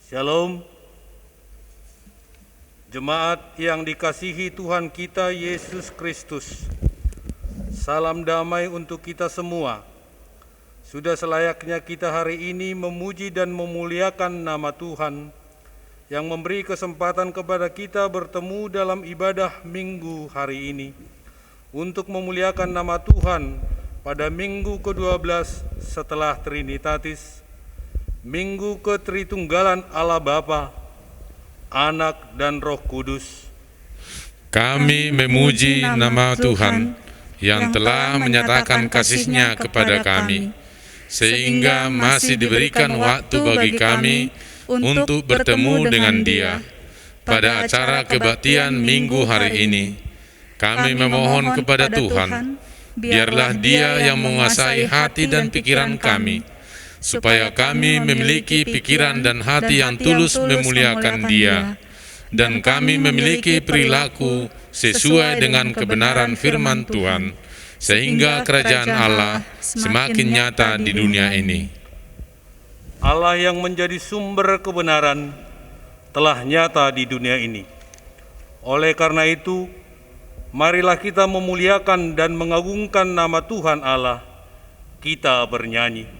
Shalom, jemaat yang dikasihi Tuhan kita Yesus Kristus. Salam damai untuk kita semua. Sudah selayaknya kita hari ini memuji dan memuliakan nama Tuhan yang memberi kesempatan kepada kita bertemu dalam ibadah Minggu hari ini untuk memuliakan nama Tuhan pada Minggu ke-12 setelah Trinitatis, Minggu Ketritunggalan Allah Bapa, Anak dan Roh Kudus. Kami memuji nama Tuhan yang telah menyatakan kasih-Nya kepada kami, sehingga masih diberikan waktu bagi kami untuk bertemu dengan Dia pada acara kebaktian Minggu hari ini. Kami memohon kepada Tuhan, biarlah Dia yang menguasai hati dan pikiran kami, supaya kami memiliki pikiran dan hati yang tulus memuliakan Dia, dan kami memiliki perilaku sesuai dengan kebenaran firman Tuhan, sehingga kerajaan Allah semakin nyata di dunia ini. Allah yang menjadi sumber kebenaran telah nyata di dunia ini. Oleh karena itu, marilah kita memuliakan dan mengagungkan nama Tuhan Allah. Kita bernyanyi.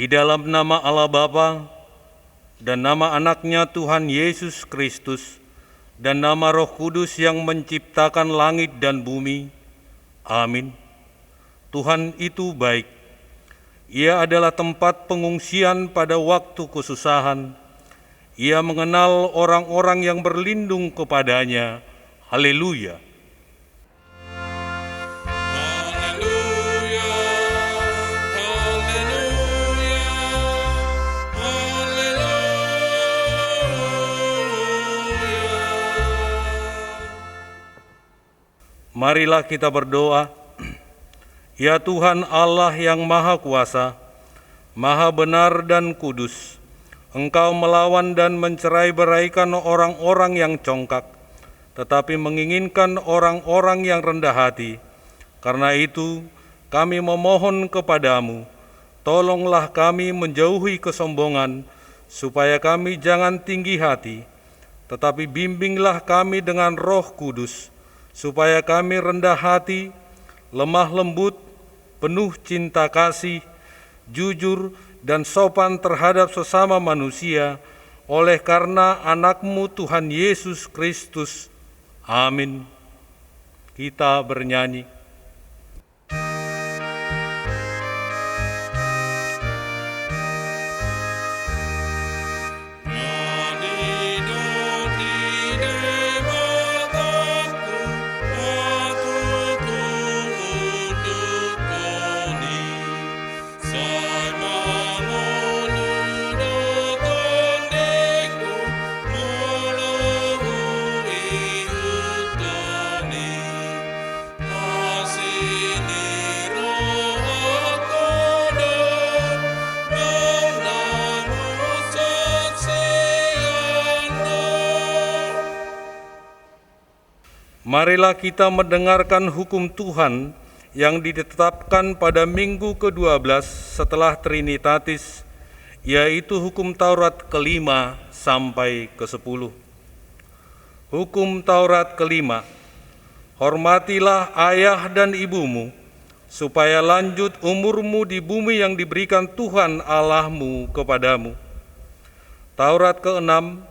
Di dalam nama Allah Bapa dan nama Anaknya Tuhan Yesus Kristus dan nama Roh Kudus yang menciptakan langit dan bumi. Amin. Tuhan itu baik. Ia adalah tempat pengungsian pada waktu kesusahan. Ia mengenal orang-orang yang berlindung kepadanya. Haleluya. Marilah kita berdoa. Ya Tuhan Allah yang Maha Kuasa, Maha Benar dan Kudus, Engkau melawan dan mencerai-beraikan orang-orang yang congkak, tetapi menginginkan orang-orang yang rendah hati. Karena itu, kami memohon kepadamu, tolonglah kami menjauhi kesombongan, supaya kami jangan tinggi hati, tetapi bimbinglah kami dengan Roh Kudus, supaya kami rendah hati, lemah lembut, penuh cinta kasih, jujur dan sopan terhadap sesama manusia, oleh karena Anak-Mu Tuhan Yesus Kristus. Amin. Kita bernyanyi. Marilah kita mendengarkan hukum Tuhan yang ditetapkan pada minggu ke-12 setelah Trinitatis, yaitu hukum Taurat ke-5 sampai ke-10. Hukum Taurat ke-5, hormatilah ayah dan ibumu, supaya lanjut umurmu di bumi yang diberikan Tuhan Allahmu kepadamu. Taurat ke-6,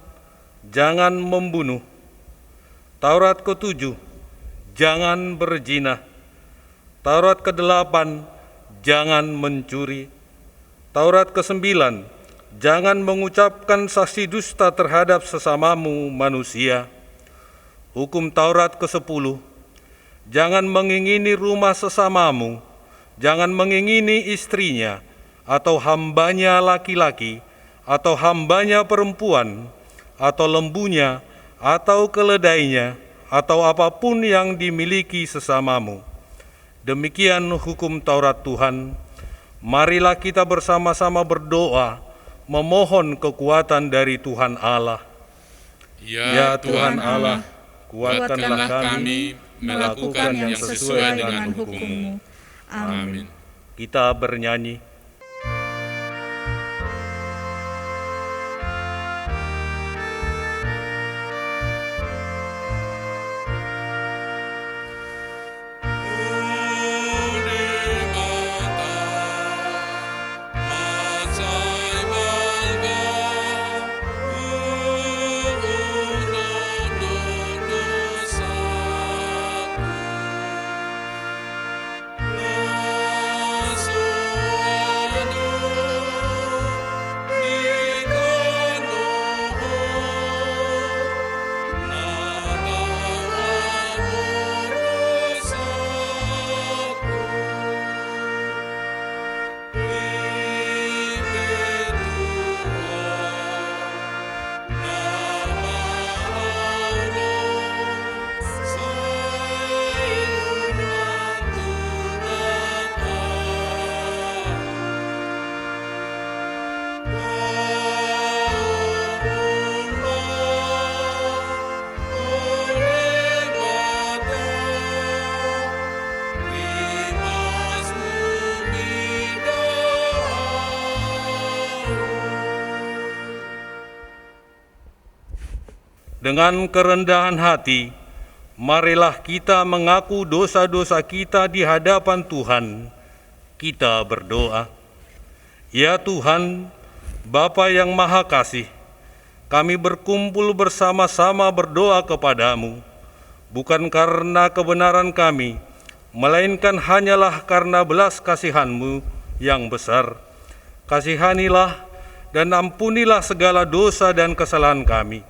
jangan membunuh. Taurat ke-7, jangan berzina. Taurat ke-8, jangan mencuri. Taurat ke-9, jangan mengucapkan saksi dusta terhadap sesamamu manusia. Hukum Taurat ke-10, jangan mengingini rumah sesamamu, jangan mengingini istrinya, atau hambanya laki-laki, atau hambanya perempuan, atau lembunya, atau keledainya, atau apapun yang dimiliki sesamamu. Demikian hukum Taurat Tuhan. Marilah kita bersama-sama berdoa, memohon kekuatan dari Tuhan Allah. Ya Tuhan Allah, kuatkanlah kami melakukan yang sesuai dengan hukum-Mu. Amin. Kita bernyanyi. Dengan kerendahan hati, marilah kita mengaku dosa-dosa kita di hadapan Tuhan. Kita berdoa. Ya Tuhan, Bapa yang Maha Kasih, kami berkumpul bersama-sama berdoa kepadamu, bukan karena kebenaran kami, melainkan hanyalah karena belas kasihan-Mu yang besar. Kasihanilah dan ampunilah segala dosa dan kesalahan kami.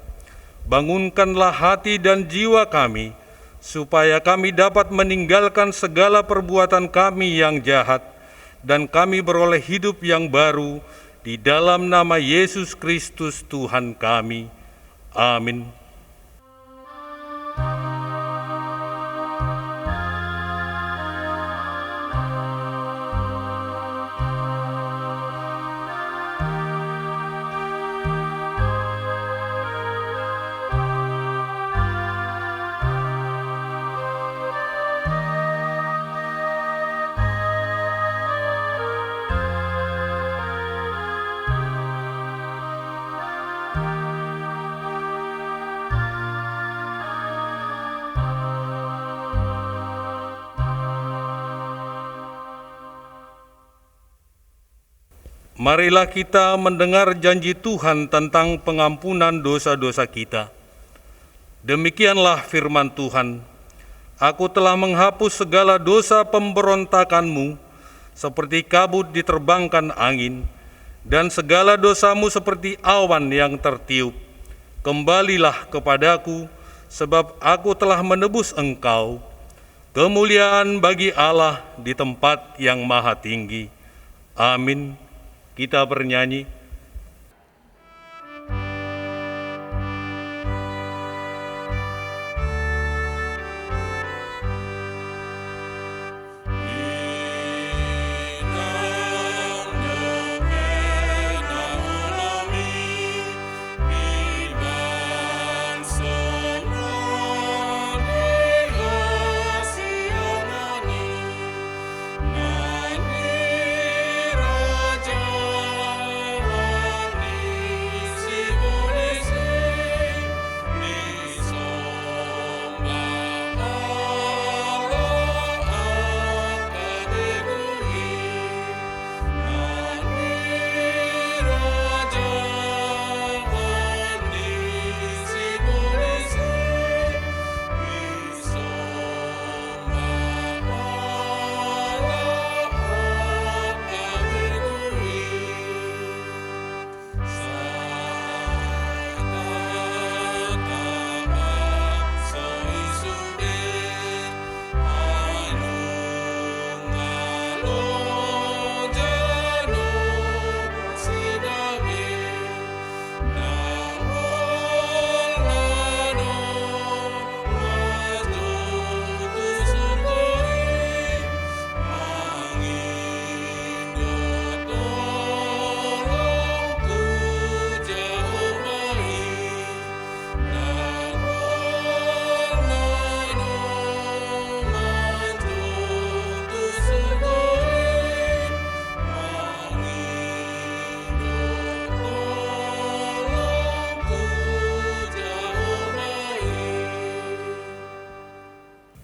Bangunkanlah hati dan jiwa kami, supaya kami dapat meninggalkan segala perbuatan kami yang jahat, dan kami beroleh hidup yang baru di dalam nama Yesus Kristus Tuhan kami. Amin. Marilah kita mendengar janji Tuhan tentang pengampunan dosa-dosa kita. Demikianlah firman Tuhan, Aku telah menghapus segala dosa pemberontakanmu, seperti kabut diterbangkan angin, dan segala dosamu seperti awan yang tertiup. Kembalilah kepadaku, sebab aku telah menebus engkau. Kemuliaan bagi Allah di tempat yang maha tinggi. Amin. Kita bernyanyi.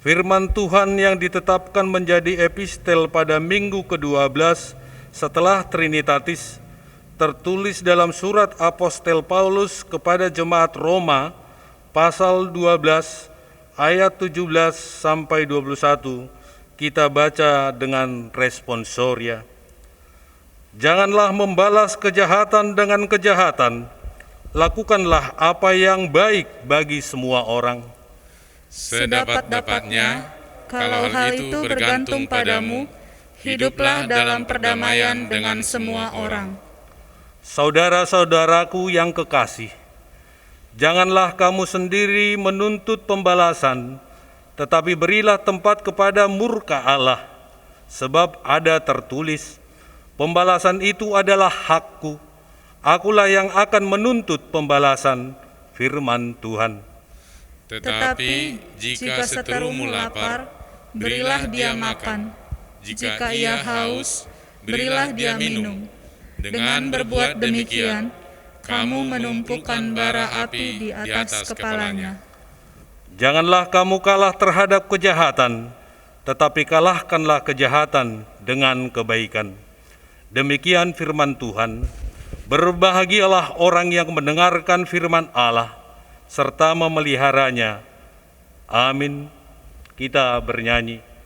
Firman Tuhan yang ditetapkan menjadi epistel pada minggu ke-12 setelah Trinitatis tertulis dalam surat Apostel Paulus kepada jemaat Roma pasal 12 ayat 17 sampai 21. Kita baca dengan responsoria. Janganlah membalas kejahatan dengan kejahatan, lakukanlah apa yang baik bagi semua orang. Sedapat-dapatnya, kalau hal itu bergantung padamu, hiduplah dalam perdamaian dengan semua orang. Saudara-saudaraku yang kekasih, janganlah kamu sendiri menuntut pembalasan, tetapi berilah tempat kepada murka Allah, sebab ada tertulis, pembalasan itu adalah hakku, akulah yang akan menuntut pembalasan, firman Tuhan. Tetapi jika seterumu lapar, berilah dia makan. Jika ia haus, berilah dia minum. Dengan berbuat demikian, kamu menumpukan bara api di atas kepalanya. Janganlah kamu kalah terhadap kejahatan, tetapi kalahkanlah kejahatan dengan kebaikan. Demikian firman Tuhan. Berbahagialah orang yang mendengarkan firman Allah serta memeliharanya. Amin. Kita bernyanyi.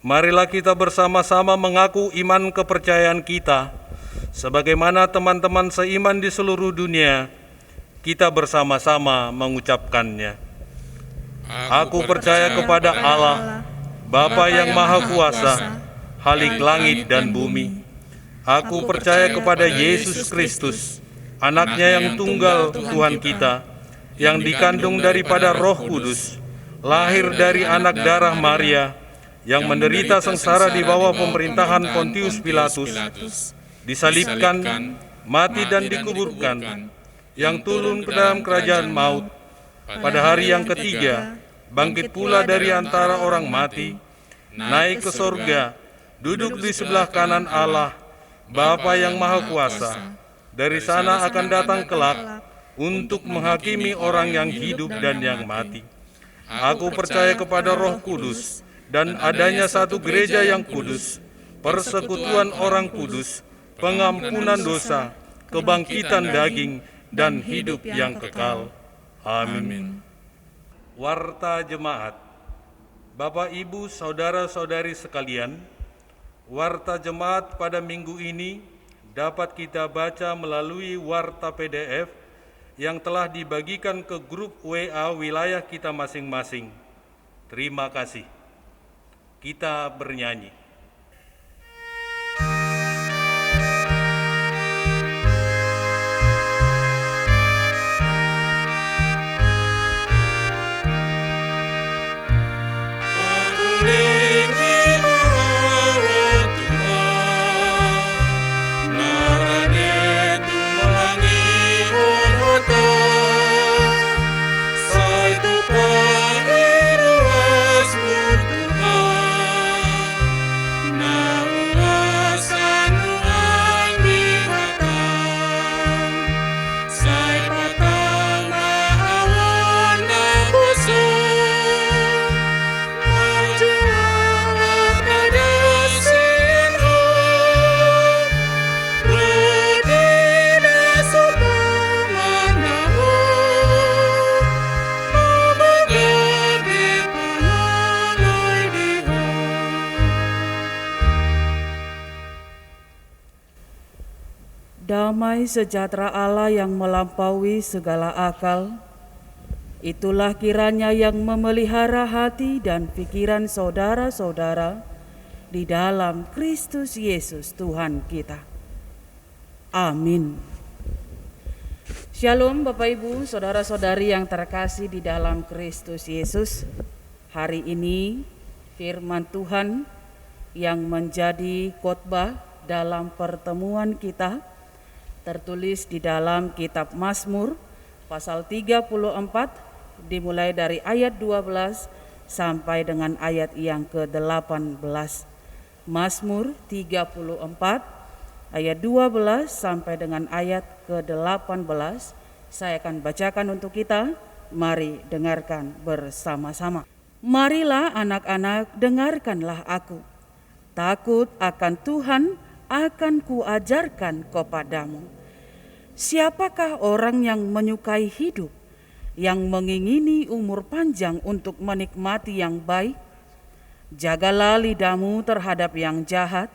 Marilah kita bersama-sama mengaku iman kepercayaan kita. Sebagaimana teman-teman seiman di seluruh dunia, kita bersama-sama mengucapkannya. Aku percaya kepada Allah, Bapa yang Maha Kuasa, Khalik langit dan bumi. Aku percaya kepada Yesus Kristus, Anaknya yang tunggal Tuhan kita, yang dikandung daripada Roh Kudus, lahir dari anak darah Maria, yang menderita sengsara di bawah pemerintahan Pontius Pilatus, disalibkan, mati dan dikuburkan, yang turun ke dalam kerajaan maut, pada hari yang ketiga, bangkit pula dari antara orang mati, naik ke sorga, duduk di sebelah kanan Allah, Bapa yang Maha Kuasa. Dari sana akan datang kelak untuk menghakimi orang yang hidup dan yang mati. Aku percaya kepada Roh Kudus, dan adanya satu gereja yang kudus, persekutuan orang kudus, pengampunan dosa, kebangkitan daging, dan hidup yang kekal. Amin. Warta Jemaat. Bapak, Ibu, Saudara-saudari sekalian, Warta Jemaat pada minggu ini dapat kita baca melalui warta PDF yang telah dibagikan ke grup WA wilayah kita masing-masing. Terima kasih. Kita bernyanyi. Narane tumangi Damai sejahtera Allah yang melampaui segala akal, itulah kiranya yang memelihara hati dan pikiran saudara-saudara di dalam Kristus Yesus Tuhan kita. Amin. Shalom Bapak Ibu, saudara-saudari yang terkasih di dalam Kristus Yesus. Hari ini firman Tuhan yang menjadi khotbah dalam pertemuan kita tertulis di dalam kitab Mazmur pasal 34 dimulai dari ayat 12 sampai dengan ayat yang ke-18. Mazmur 34 ayat 12 sampai dengan ayat ke-18 saya akan bacakan untuk kita. Mari dengarkan bersama-sama. Marilah anak-anak, dengarkanlah aku. Takut akan Tuhan akan kuajarkan kepadamu. Siapakah orang yang menyukai hidup, yang mengingini umur panjang untuk menikmati yang baik? Jagalah lidahmu terhadap yang jahat,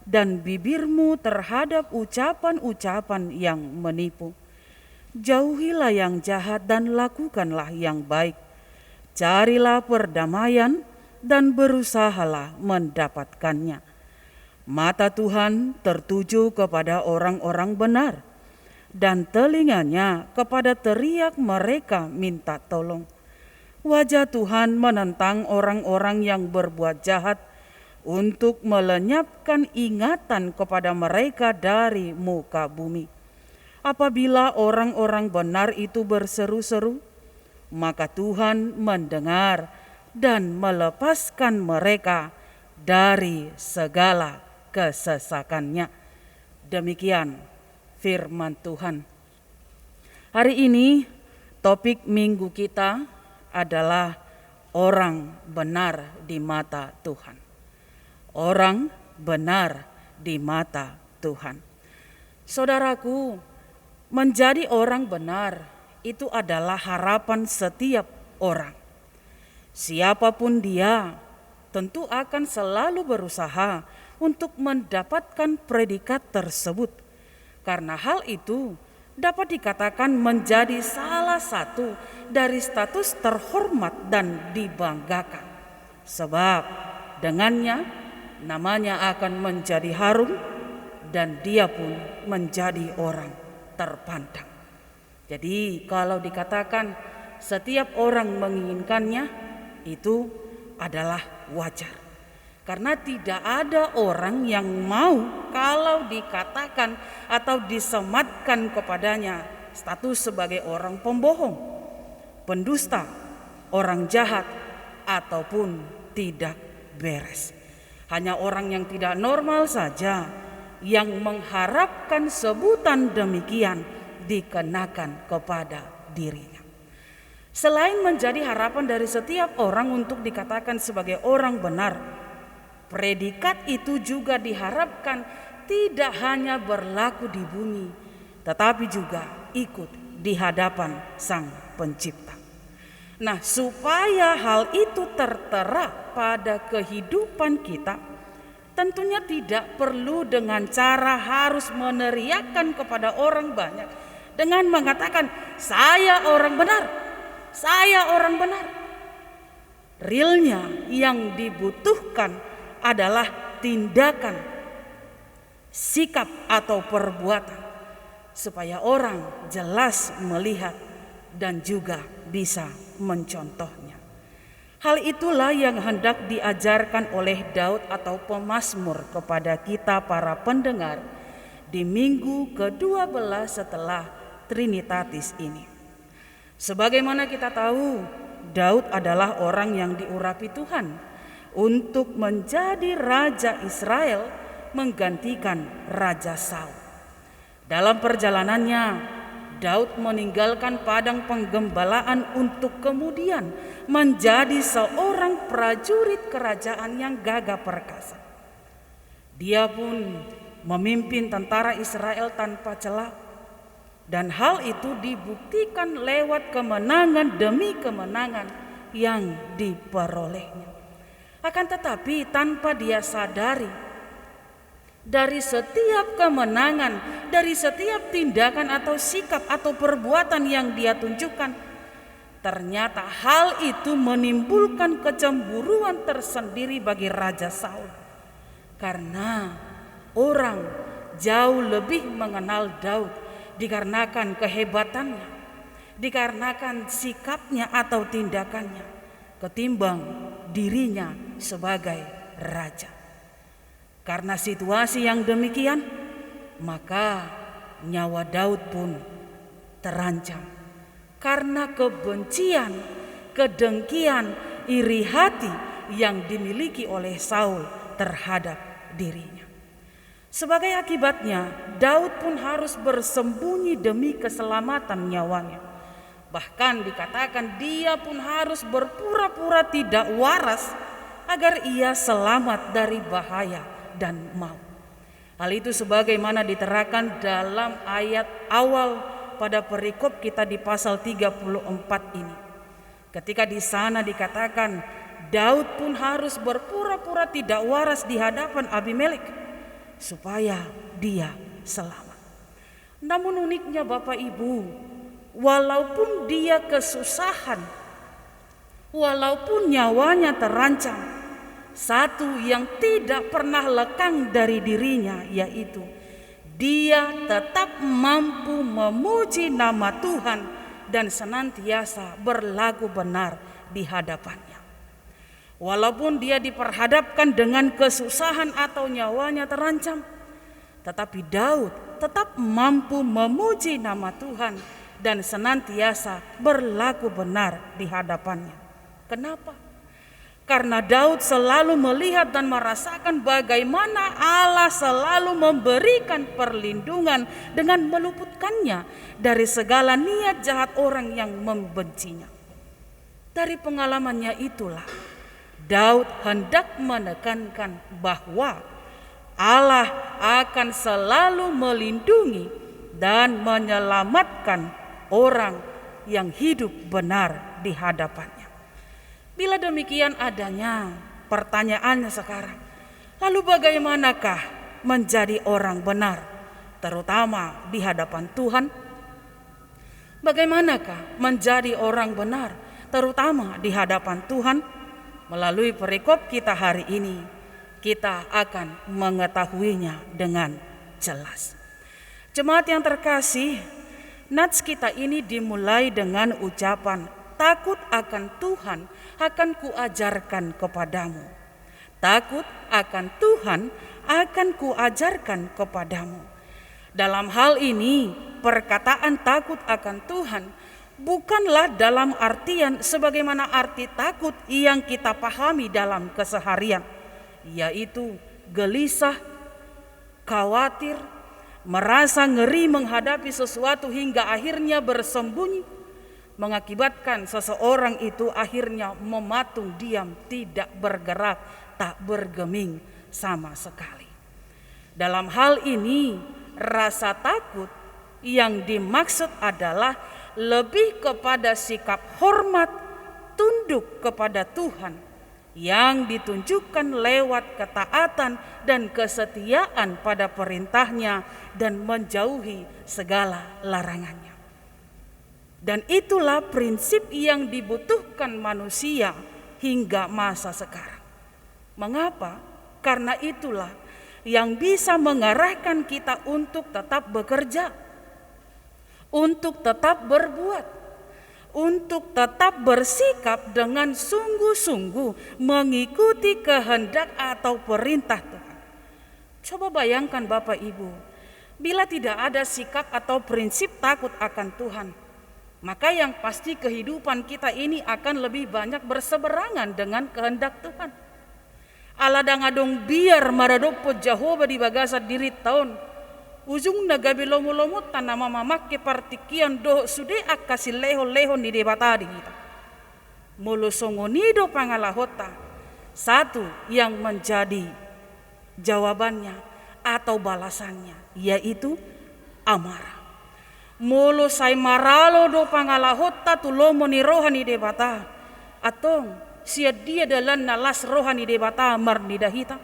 dan bibirmu terhadap ucapan-ucapan yang menipu. Jauhilah yang jahat dan lakukanlah yang baik. Carilah perdamaian dan berusahalah mendapatkannya. Mata Tuhan tertuju kepada orang-orang benar, dan telinganya kepada teriak mereka minta tolong. Wajah Tuhan menentang orang-orang yang berbuat jahat untuk melenyapkan ingatan kepada mereka dari muka bumi. Apabila orang-orang benar itu berseru-seru, maka Tuhan mendengar dan melepaskan mereka dari segala kesesakannya. Demikian firman Tuhan. Hari ini topik minggu kita adalah orang benar di mata Tuhan. Orang benar di mata Tuhan. Saudaraku, menjadi orang benar itu adalah harapan setiap orang. Siapapun dia tentu akan selalu berusaha untuk mendapatkan predikat tersebut, karena hal itu dapat dikatakan menjadi salah satu dari status terhormat dan dibanggakan, sebab dengannya namanya akan menjadi harum dan dia pun menjadi orang terpandang. Jadi kalau dikatakan setiap orang menginginkannya, itu adalah wajar. Karena tidak ada orang yang mau kalau dikatakan atau disematkan kepadanya status sebagai orang pembohong, pendusta, orang jahat, ataupun tidak beres. Hanya orang yang tidak normal saja yang mengharapkan sebutan demikian dikenakan kepada dirinya. Selain menjadi harapan dari setiap orang untuk dikatakan sebagai orang benar, predikat itu juga diharapkan tidak hanya berlaku di bumi, tetapi juga ikut di hadapan Sang Pencipta. Nah, supaya hal itu tertera pada kehidupan kita, tentunya tidak perlu dengan cara harus meneriakkan kepada orang banyak dengan mengatakan, saya orang benar, saya orang benar. Realnya yang dibutuhkan adalah tindakan, sikap atau perbuatan, supaya orang jelas melihat dan juga bisa mencontohnya. Hal itulah yang hendak diajarkan oleh Daud atau pemazmur kepada kita para pendengar di minggu ke-12 setelah Trinitatis ini. Sebagaimana kita tahu, Daud adalah orang yang diurapi Tuhan untuk menjadi raja Israel menggantikan Raja Saul. Dalam perjalanannya, Daud meninggalkan padang penggembalaan untuk kemudian menjadi seorang prajurit kerajaan yang gagah perkasa. Dia pun memimpin tentara Israel tanpa celah, dan hal itu dibuktikan lewat kemenangan demi kemenangan yang diperolehnya. Akan tetapi tanpa dia sadari, dari setiap kemenangan, dari setiap setiap tindakan atau sikap atau perbuatan yang dia tunjukkan, ternyata hal itu menimbulkan kecemburuan tersendiri bagi Raja Saul. Karena orang jauh lebih mengenal Daud dikarenakan kehebatannya, dikarenakan sikapnya atau tindakannya, ketimbang dirinya sebagai raja. Karena situasi yang demikian, maka nyawa Daud pun terancam. Karena kebencian, kedengkian, iri hati yang dimiliki oleh Saul terhadap dirinya. Sebagai akibatnya, Daud pun harus bersembunyi demi keselamatan nyawanya. Bahkan dikatakan dia pun harus berpura-pura tidak waras agar ia selamat dari bahaya dan maut. Hal itu sebagaimana diterangkan dalam ayat awal pada perikop kita di pasal 34 ini. Ketika di sana dikatakan Daud pun harus berpura-pura tidak waras di hadapan Abimelek supaya dia selamat. Namun uniknya Bapak Ibu, walaupun dia kesusahan, walaupun nyawanya terancam, satu yang tidak pernah lekang dari dirinya, yaitu dia tetap mampu memuji nama Tuhan dan senantiasa berlaku benar di hadapannya. Walaupun dia diperhadapkan dengan kesusahan atau nyawanya terancam, tetapi Daud tetap mampu memuji nama Tuhan dan senantiasa berlaku benar di hadapannya. Kenapa? Karena Daud selalu melihat dan merasakan bagaimana Allah selalu memberikan perlindungan dengan meluputkannya dari segala niat jahat orang yang membencinya. Dari pengalamannya itulah Daud hendak menekankan bahwa Allah akan selalu melindungi dan menyelamatkan orang yang hidup benar di hadapannya. Bila demikian adanya, pertanyaannya sekarang, lalu bagaimanakah menjadi orang benar, terutama di hadapan Tuhan? Bagaimanakah menjadi orang benar, terutama di hadapan Tuhan? Melalui perikop kita hari ini, kita akan mengetahuinya dengan jelas. Jemaat yang terkasih, nats kita ini dimulai dengan ucapan, takut akan Tuhan akan kuajarkan kepadamu. Takut akan Tuhan akan kuajarkan kepadamu. Dalam hal ini, perkataan takut akan Tuhan bukanlah dalam artian sebagaimana arti takut yang kita pahami dalam keseharian, yaitu gelisah, khawatir, merasa ngeri menghadapi sesuatu hingga akhirnya bersembunyi, mengakibatkan seseorang itu akhirnya mematung diam, tidak bergerak, tak bergeming sama sekali. Dalam hal ini, rasa takut yang dimaksud adalah lebih kepada sikap hormat, tunduk kepada Tuhan yang ditunjukkan lewat ketaatan dan kesetiaan pada perintahnya dan menjauhi segala larangannya. Dan itulah prinsip yang dibutuhkan manusia hingga masa sekarang. Mengapa? Karena itulah yang bisa mengarahkan kita untuk tetap bekerja, untuk tetap berbuat, untuk tetap bersikap dengan sungguh-sungguh mengikuti kehendak atau perintah Tuhan. Coba bayangkan Bapak Ibu, bila tidak ada sikap atau prinsip takut akan Tuhan, maka yang pasti kehidupan kita ini akan lebih banyak berseberangan dengan kehendak Tuhan. Allah dangadong biar maradopo Jehovah di bagasa diri tahun ujung nagabi lomo-lomo tanama mamake partikian do sude akasi leho-leho ni debatadi kita. Mulu songonido pangalahota, satu yang menjadi jawabannya atau balasannya, yaitu amarah. Mulu say maralo do pangalahota tu lomo ni rohani debata, atong sia dia dalan nalas rohani debata mar ni dahita.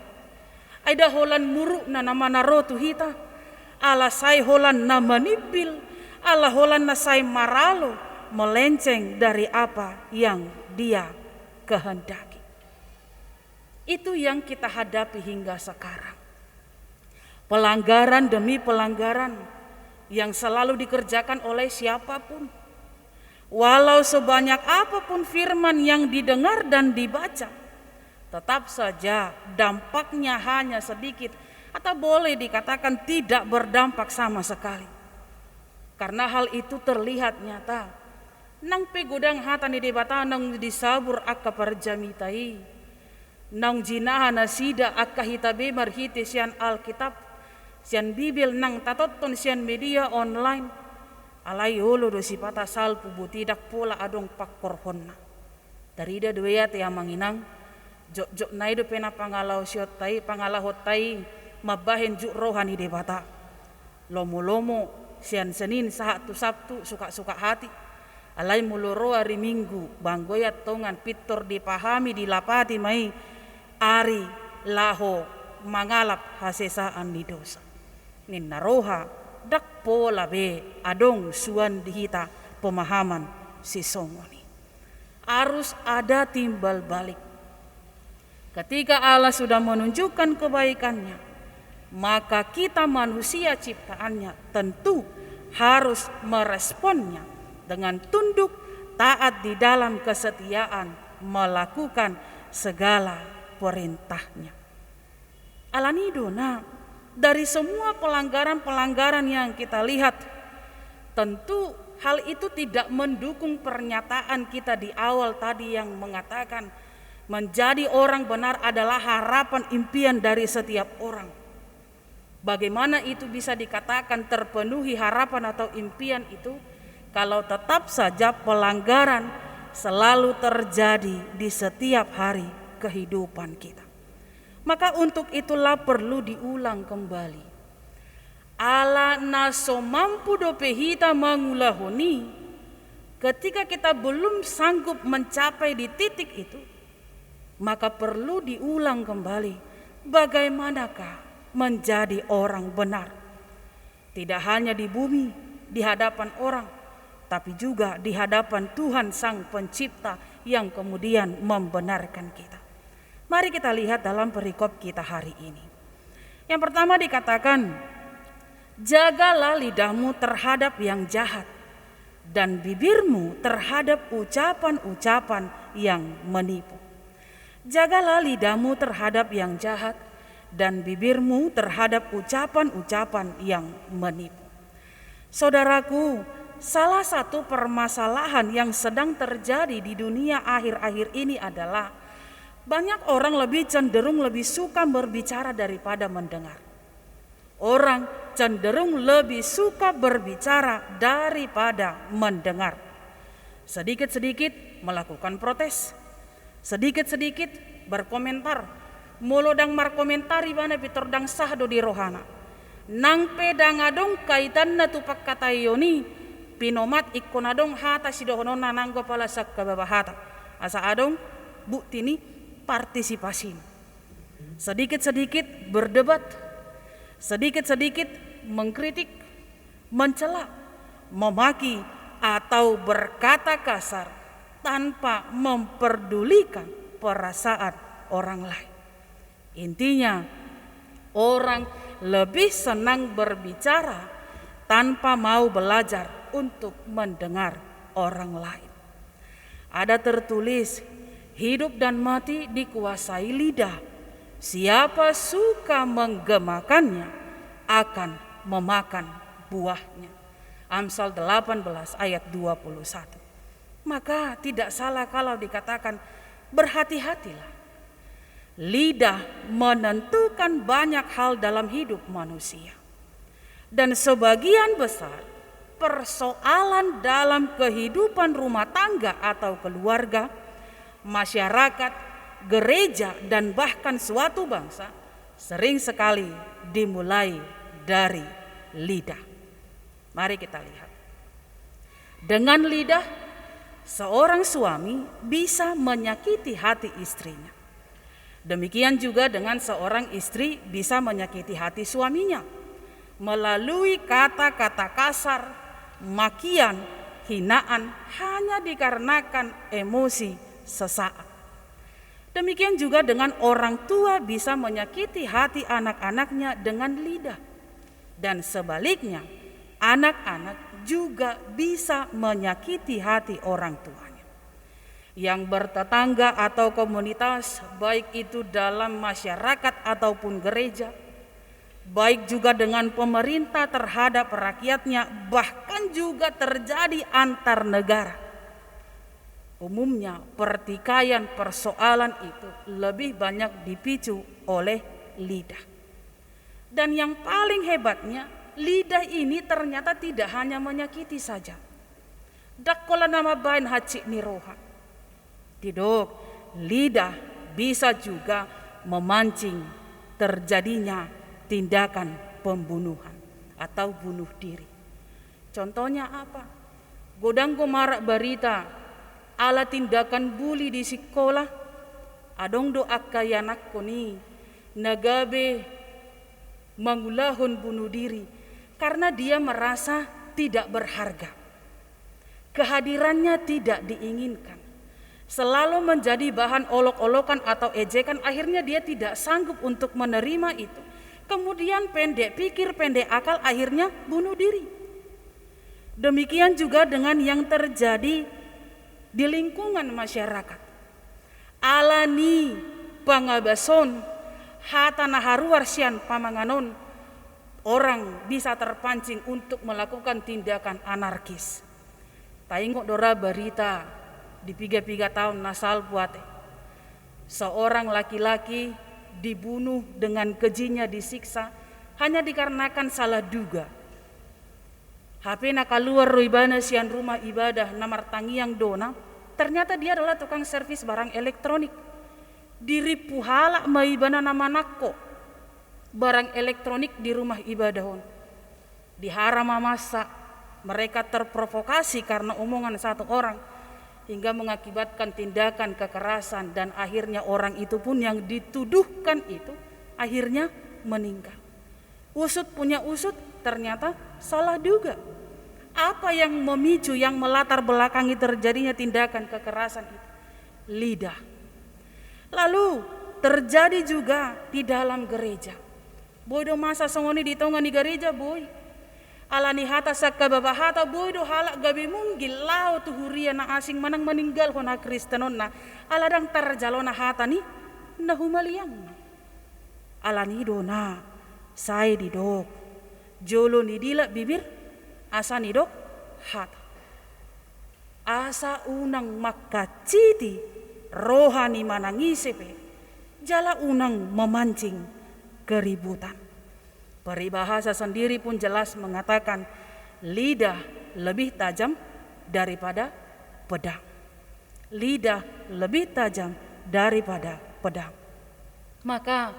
Aida holan muruk na nama naro tu hita. ala sai holan na manipil, ala holan na sai maralo, melenceng dari apa yang dia kehendaki. Itu yang kita hadapi hingga sekarang. Pelanggaran demi pelanggaran yang selalu dikerjakan oleh siapapun. Walau sebanyak apapun firman yang didengar dan dibaca, tetap saja dampaknya hanya sedikit atau boleh dikatakan tidak berdampak sama sekali. Karena hal itu terlihat nyata. Nang pegudang hata ni debata nang disabur akka parjamitai. Nang jinaha nasida akka hitabe marhite sian Alkitab, sian Bibil nang tatotton sian media online. Alai holo do sipata salpu butidak pola adong pakkorhonna. Darida doya te amanginang jok naido pena pangalau siottai pangalahottai mabahen juk rohani debata. Lomo-lomo sian Senin sahat tu Sabtu suka-suka hati. Alai muloro hari Minggu banggoyat tongan pitor dipahami dilapati mai ari laho mangalap hasesaan di dosa. Ninna roha dak pola be adong suan dihita pemahaman si songoni. Harus ada timbal balik. Ketika Allah sudah menunjukkan kebaikannya, maka kita manusia ciptaannya tentu harus meresponnya dengan tunduk taat di dalam kesetiaan melakukan segala perintahnya. Alanidona, dari semua pelanggaran-pelanggaran yang kita lihat, tentu hal itu tidak mendukung pernyataan kita di awal tadi yang mengatakan menjadi orang benar adalah harapan impian dari setiap orang. Bagaimana itu bisa dikatakan terpenuhi harapan atau impian itu kalau tetap saja pelanggaran selalu terjadi di setiap hari kehidupan kita. Maka untuk itulah perlu diulang kembali. Ala naso mampu dope hita mangulahoni, ketika kita belum sanggup mencapai di titik itu, maka perlu diulang kembali bagaimanakah menjadi orang benar. Tidak hanya di bumi, di hadapan orang, tapi juga di hadapan Tuhan Sang Pencipta yang kemudian membenarkan kita. Mari kita lihat dalam perikop kita hari ini. Yang pertama dikatakan, jagalah lidahmu terhadap yang jahat dan bibirmu terhadap ucapan-ucapan yang menipu. Jagalah lidahmu terhadap yang jahat dan bibirmu terhadap ucapan-ucapan yang menipu. Saudaraku, salah satu permasalahan yang sedang terjadi di dunia akhir-akhir ini adalah banyak orang lebih cenderung lebih suka berbicara daripada mendengar. Orang cenderung lebih suka berbicara daripada mendengar. Sedikit-sedikit melakukan protes. Sedikit-sedikit berkomentar. Molodang markomentari bana pitordang sahdo di rohana. Nang pedang adong kaitan na tupak katayoni pinomat ikonadong hata sidohonon nananggo pala sak kababahata. Asa adong bukti ni partisipasi. Sedikit-sedikit berdebat. Sedikit-sedikit mengkritik, mencela, memaki atau berkata kasar tanpa memperdulikan perasaan orang lain. Intinya, orang lebih senang berbicara tanpa mau belajar untuk mendengar orang lain. Ada tertulis, hidup dan mati dikuasai lidah. Siapa suka menggemakannya akan memakan buahnya. Amsal 18 ayat 21. Maka tidak salah kalau dikatakan berhati-hatilah. Lidah menentukan banyak hal dalam hidup manusia. Dan sebagian besar persoalan dalam kehidupan rumah tangga atau keluarga, masyarakat, gereja, dan bahkan suatu bangsa sering sekali dimulai dari lidah. Mari kita lihat. Dengan lidah, seorang suami bisa menyakiti hati istrinya. Demikian juga dengan seorang istri bisa menyakiti hati suaminya. melalui kata-kata kasar, makian, hinaan hanya dikarenakan emosi sesaat. Demikian juga dengan orang tua bisa menyakiti hati anak-anaknya dengan lidah. Dan sebaliknya, anak-anak juga bisa menyakiti hati orang tuanya. Yang bertetangga atau komunitas, baik itu dalam masyarakat ataupun gereja, baik juga dengan pemerintah terhadap rakyatnya, bahkan juga terjadi antar negara. Umumnya pertikaian persoalan itu lebih banyak dipicu oleh lidah. Dan yang paling hebatnya, lidah ini ternyata tidak hanya menyakiti saja. Dakkola nama bain hacik niroha. Tidak, lidah bisa juga memancing terjadinya tindakan pembunuhan atau bunuh diri. Contohnya apa? Godanggo marak berita ala tindakan bully di sekolah, adong do akayanak koni nagabe mangulahun bunuh diri karena dia merasa tidak berharga. Kehadirannya tidak diinginkan, selalu menjadi bahan olok-olokan atau ejekan. Akhirnya dia tidak sanggup untuk menerima itu. Kemudian pendek pikir, pendek akal, akhirnya bunuh diri. Demikian juga dengan yang terjadi di lingkungan masyarakat. Alani pangabason hatana haruar sian pamanganon, orang bisa terpancing untuk melakukan tindakan anarkis. Taingok dora berita di 3 tahun nasal buate. Seorang laki-laki dibunuh dengan kejinya disiksa hanya dikarenakan salah duga. HP nak keluar ruibana sian rumah ibadah namar tangiang dona, ternyata dia adalah tukang servis barang elektronik. Diripu halak maibana nama nakko barang elektronik di rumah ibadah. Diharam masa mereka terprovokasi karena omongan satu orang hingga mengakibatkan tindakan kekerasan, dan akhirnya orang itu pun yang dituduhkan itu akhirnya meninggal. Usut punya usut, ternyata salah duga. Apa yang memicu, yang melatar belakangi terjadinya tindakan kekerasan itu? Lidah. Lalu terjadi juga di dalam gereja. Boy do masa songoni ditongan di gereja boy. Alani hata sakka babahata boy do halak gabi munggil lau tuhuria na asing manang meninggal hona Kristenon na aladang tarjalona hata ni na humaliang. Alani do na say di dok jolo ni dila bibir asa ni dok hata. Asa unang makaciti rohani manangisepe jala unang memancing keributan. Peribahasa sendiri pun jelas mengatakan lidah lebih tajam daripada pedang. Lidah lebih tajam daripada pedang. Maka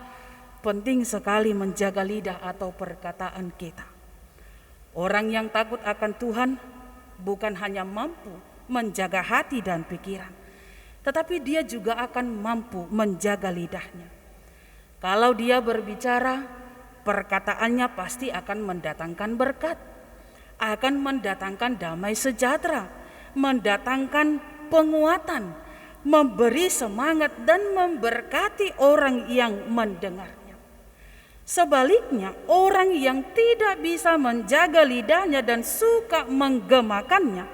penting sekali menjaga lidah atau perkataan kita. Orang yang takut akan Tuhan bukan hanya mampu menjaga hati dan pikiran, tetapi dia juga akan mampu menjaga lidahnya. Kalau dia berbicara, perkataannya pasti akan mendatangkan berkat, akan mendatangkan damai sejahtera, mendatangkan penguatan, memberi semangat dan memberkati orang yang mendengarnya. Sebaliknya, orang yang tidak bisa menjaga lidahnya dan suka menggemakannya,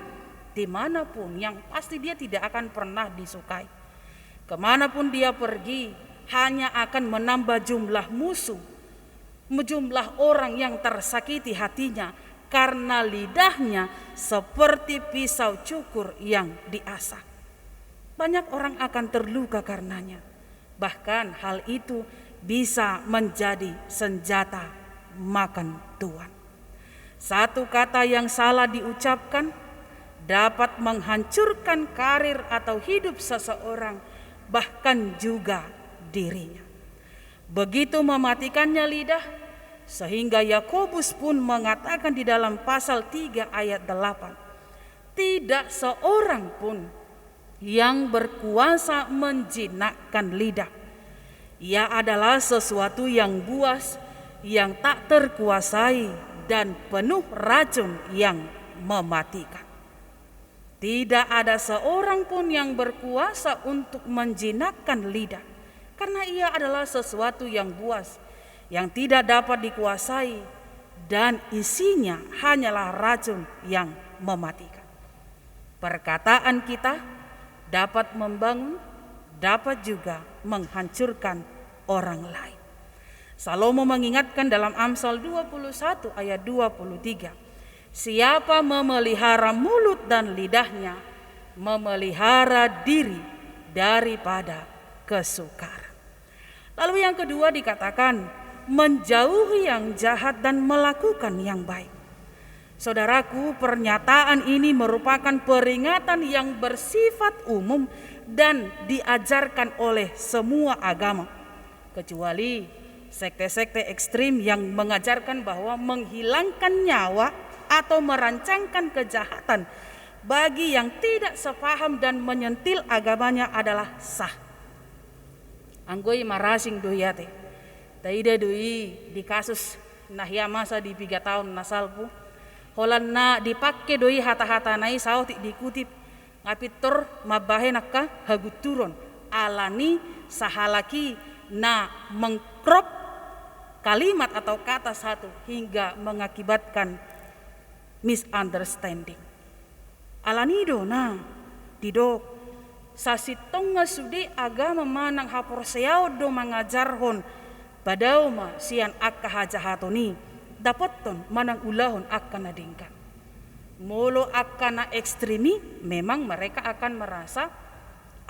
dimanapun yang pasti dia tidak akan pernah disukai. Kemanapun dia pergi, hanya akan menambah jumlah musuh, jumlah orang yang tersakiti hatinya karena lidahnya seperti pisau cukur yang diasah. Banyak orang akan terluka karenanya. Bahkan hal itu bisa menjadi senjata makan tuan. Satu kata yang salah diucapkan dapat menghancurkan karir atau hidup seseorang, bahkan juga dirinya. Begitu mematikannya lidah, sehingga Yakobus pun mengatakan di dalam pasal 3 ayat 8, tidak seorang pun yang berkuasa menjinakkan lidah. Ia adalah sesuatu yang buas, yang tak terkuasai dan penuh racun yang mematikan. Tidak ada seorang pun yang berkuasa untuk menjinakkan lidah, karena ia adalah sesuatu yang buas, yang tidak dapat dikuasai, dan isinya hanyalah racun yang mematikan. Perkataan kita dapat membangun, dapat juga menghancurkan orang lain. Salomo mengingatkan dalam Amsal 21 ayat 23, siapa memelihara mulut dan lidahnya, memelihara diri daripada kesukaran. Lalu yang kedua dikatakan, menjauhi yang jahat dan melakukan yang baik. Saudaraku, pernyataan ini merupakan peringatan yang bersifat umum dan diajarkan oleh semua agama, kecuali sekte-sekte ekstrim yang mengajarkan bahwa menghilangkan nyawa atau merancangkan kejahatan bagi yang tidak sepaham dan menyentil agamanya adalah sah. Anggoi marasing doyate, taida doi di kasus nahya masa di 3 tahun nasalpu, holan na dipakai doi hata-hata nai sautik dikutip ngapitor mabahe nakka haguturon alani sahalaki na mengkrop kalimat atau kata satu hingga mengakibatkan misunderstanding. Alanido na didok sasitong nga sudi agama manang haporseao do mangajarhon badaw ma sian akka hajahatoni dapoton manang ulahon akka nadingkan. Molo akka na ekstremi, memang mereka akan merasa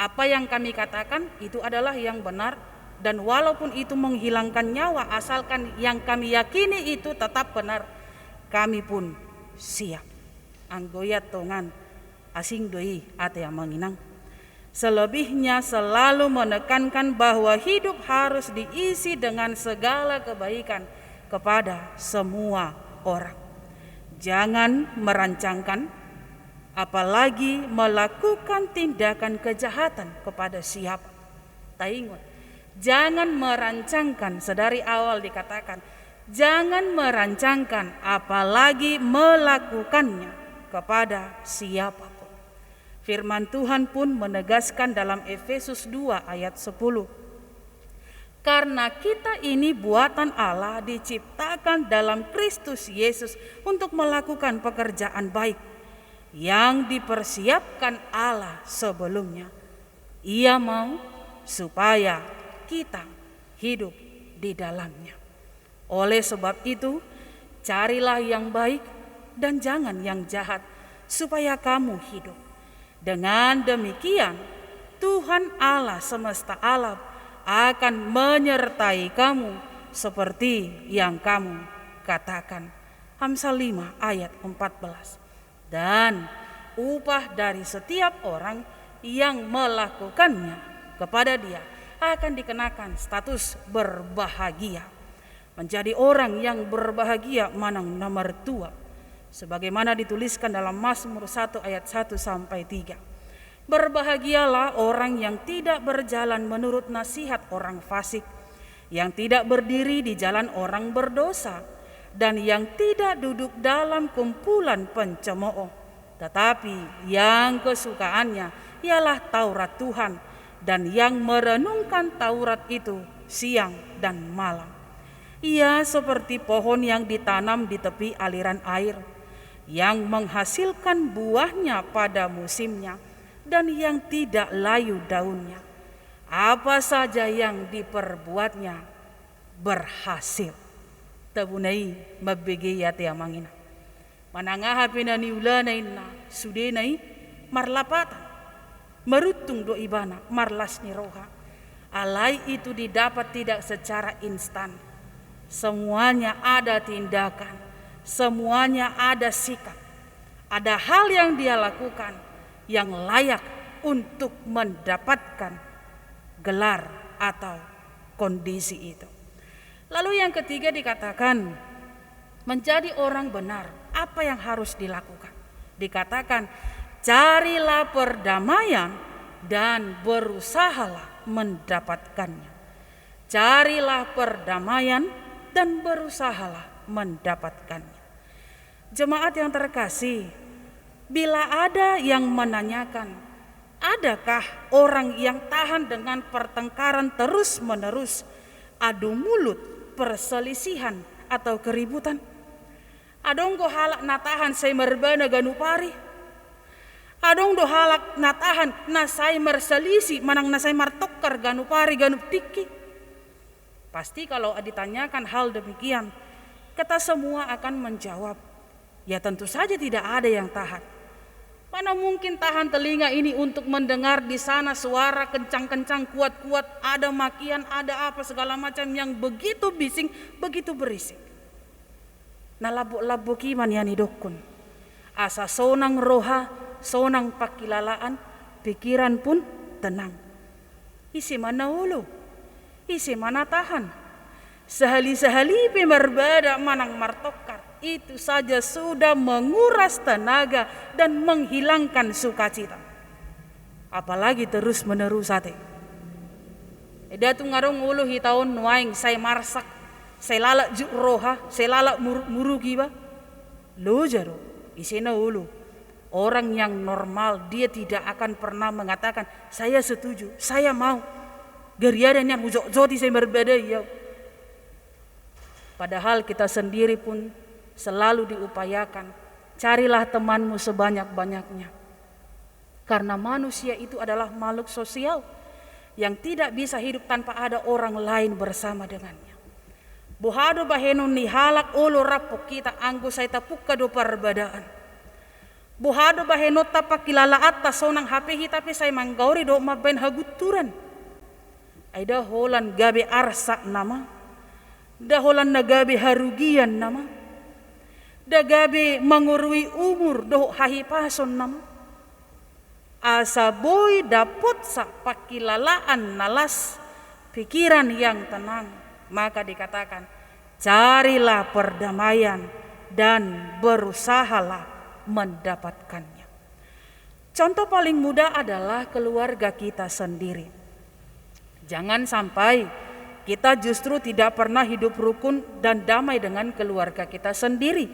apa yang kami katakan itu adalah yang benar, dan walaupun itu menghilangkan nyawa, asalkan yang kami yakini itu tetap benar, kami pun siap. Anggoyat tongan asing doi ate yang menginang. Selebihnya selalu menekankan bahwa hidup harus diisi dengan segala kebaikan kepada semua orang. Jangan merancangkan, apalagi melakukan tindakan kejahatan kepada siapa. Taingon, jangan merancangkan, sedari awal dikatakan, jangan merancangkan apalagi melakukannya kepada siapapun. Firman Tuhan pun menegaskan dalam Efesus 2 ayat 10. Karena kita ini buatan Allah, diciptakan dalam Kristus Yesus untuk melakukan pekerjaan baik yang dipersiapkan Allah sebelumnya. Ia mau supaya kita hidup di dalamnya. Oleh sebab itu, carilah yang baik dan jangan yang jahat, supaya kamu hidup. Dengan demikian, Tuhan Allah semesta alam akan menyertai kamu seperti yang kamu katakan. Amsal 5 ayat 14. Dan upah dari setiap orang yang melakukannya kepada dia akan dikenakan status berbahagia. Menjadi orang yang berbahagia manang nomor 2. Sebagaimana dituliskan dalam Mazmur 1 ayat 1 sampai 3. Berbahagialah orang yang tidak berjalan menurut nasihat orang fasik, yang tidak berdiri di jalan orang berdosa, dan yang tidak duduk dalam kumpulan pencemooh, tetapi yang kesukaannya ialah Taurat Tuhan, dan yang merenungkan Taurat itu siang dan malam. Ia seperti pohon yang ditanam di tepi aliran air, yang menghasilkan buahnya pada musimnya, dan yang tidak layu daunnya. Apa saja yang diperbuatnya berhasil. Tabunai mabege yate amangina. Manangaha pinani ulanay na sudenay marlapatan. Merutung do ibana marlas ni roha. Alai itu didapat tidak secara instan. Semuanya ada tindakan, semuanya ada sikap. Ada hal yang dia lakukan yang layak untuk mendapatkan gelar atau kondisi itu. Lalu yang ketiga dikatakan, menjadi orang benar, apa yang harus dilakukan? Dikatakan, carilah perdamaian dan berusahalah mendapatkannya. Carilah perdamaian dan berusahalah mendapatkannya. Jemaat yang terkasih, bila ada yang menanyakan, adakah orang yang tahan dengan pertengkaran terus-menerus, adu mulut, perselisihan, atau keributan? Adong go halak natahan say merbana ganupari. Adong do halak natahan nasay merselisi manang nasay martokar ganupari ganup tiki. Pasti kalau ditanyakan hal demikian, kita semua akan menjawab, ya tentu saja tidak ada yang tahan. Mana mungkin tahan telinga ini untuk mendengar di sana suara kencang-kencang, kuat-kuat, ada makian, ada apa segala macam yang begitu bising, begitu berisik. Nah labu-labu kiman yani dokun. Asa sonang roha, sonang pakilalaan, pikiran pun tenang. Isi mana ulu, isi mana tahan. Sehali-sehali pemerbada manang martokar, itu saja sudah menguras tenaga dan menghilangkan sukacita. Apalagi terus menerus sate. Eda tu ngarong ulu hitaon nuaing say marsak, say lalak juk roha, say lalak murugi ba. Lo jaro, isena ulu. Orang yang normal dia tidak akan pernah mengatakan saya setuju, saya mau. Geriadan yang ujok-joti saya berbeda ya. Padahal kita sendiri pun selalu diupayakan, carilah temanmu sebanyak-banyaknya. Karena manusia itu adalah makhluk sosial yang tidak bisa hidup tanpa ada orang lain bersama dengannya. Buhado baheno ni halak olo rapok kita anggo say tapukka do perbedaan. Buhado baheno tapak kilala atas sonang hapehi tapi say manggauri do maben haguturan. Aida holan gabe arsak nama, daholan nagabe harugian nama, dagabe mangurui umur doh hahipason nama. Asa boy dapot sa pakilalaan nalas pikiran yang tenang, maka dikatakan carilah perdamaian dan berusahalah mendapatkannya. Contoh paling mudah adalah keluarga kita sendiri. Jangan sampai kita justru tidak pernah hidup rukun dan damai dengan keluarga kita sendiri.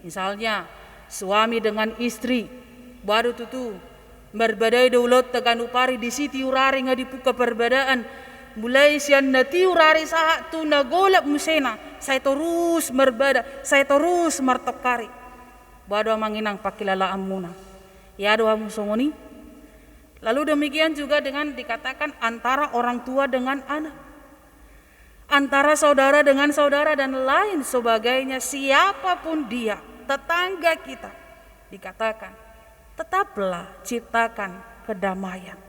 Misalnya suami dengan istri baru tutu berbadai doulot tegan upari di siti urari ngadipuka perbedaan. Mulai sian nati urari saha tu nagolap musena. Saya terus berbeda, saya terus martokari. Bado manginang pakilalaan muna. Ya doa musongoni. Lalu demikian juga dengan dikatakan antara orang tua dengan anak. Antara saudara dengan saudara dan lain sebagainya, siapapun dia, tetangga kita, dikatakan tetaplah ciptakan kedamaian.